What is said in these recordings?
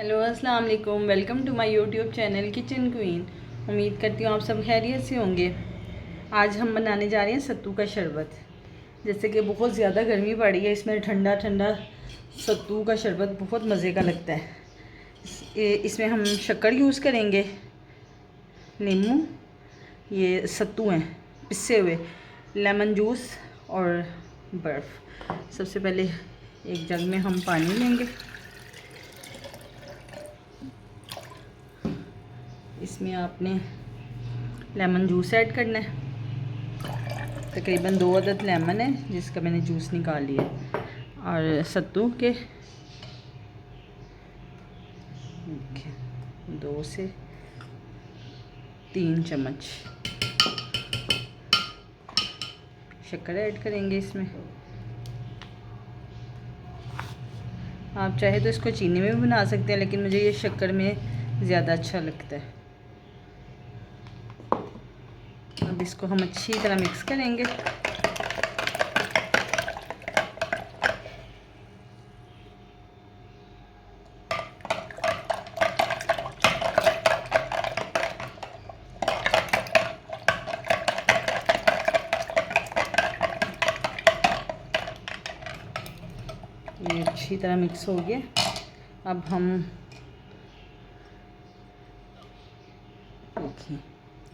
Hello अस्सलाम वालेकुम, welcome to my YouTube channel Kitchen Queen. उम्मीद करती हूँ आप सब खैरियत से होंगे। आज हम बनाने जा रहे हैं सत्तू का शरबत। जैसे कि बहुत ज़्यादा गर्मी पड़ी है, इसमें ठंडा ठंडा सत्तू का शरबत बहुत मज़े का लगता है। इसमें हम शक्कर यूज़ करेंगे, नींबू, ये सत्तू हैं पिसे हुए, लेमन जूस और बर्फ़। सबसे पहले एक जग में हम पानी लेंगे, इसमें आपने लेमन जूस ऐड करना है। तकरीबन 2 अदद लेमन है जिसका मैंने जूस निकाल लिया, और सत्तू के 2 से 3 चम्मच शक्कर ऐड करेंगे इसमें। आप चाहे तो इसको चीनी में भी बना सकते हैं, लेकिन मुझे ये शक्कर में ज़्यादा अच्छा लगता है। अब इसको हम अच्छी तरह मिक्स करेंगे। ये अच्छी तरह मिक्स हो गया। अब हम देखिए,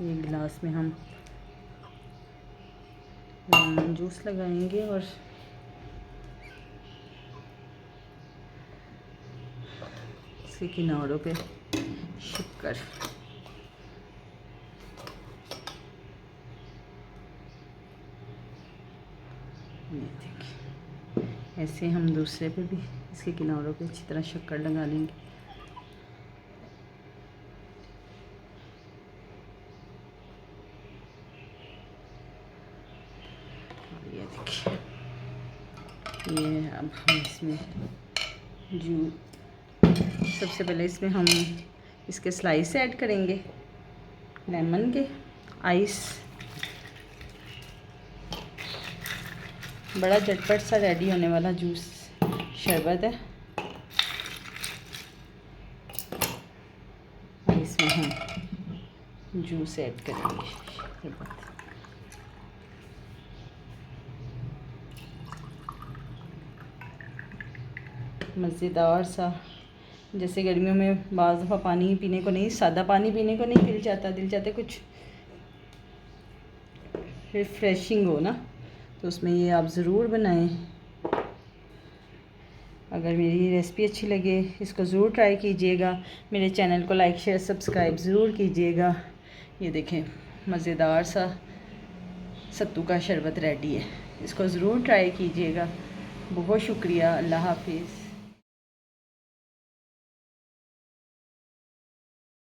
ये गिलास में हम लेमन जूस लगाएंगे और इसके किनारों पे शक्कर। ये देखिए, ऐसे हम दूसरे पे भी इसके किनारों पे अच्छी तरह शक्कर लगा लेंगे। ये देखिए, ये अब हम इसमें सबसे पहले इसमें हम इसके स्लाइस ऐड करेंगे, लेमन के आइस। बड़ा झटपट सा रेडी होने वाला जूस शरबत है। और इसमें हम जूस ऐड करेंगे शरबत। मज़ेदार सा, जैसे गर्मियों में बाज़ दफ़ा पानी पीने को नहीं, सादा पानी पीने को नहीं दिल चाहता कुछ रिफ़्रेशिंग हो ना, तो उसमें ये आप ज़रूर बनाएं। अगर मेरी रेसिपी अच्छी लगे, इसको ज़रूर ट्राई कीजिएगा। मेरे चैनल को लाइक शेयर सब्सक्राइब ज़रूर कीजिएगा। ये देखें, मज़ेदार सा सत्तू का शरबत रेडी है। इसको ज़रूर ट्राई कीजिएगा। बहुत शुक्रिया। अल्लाह हाफिज़।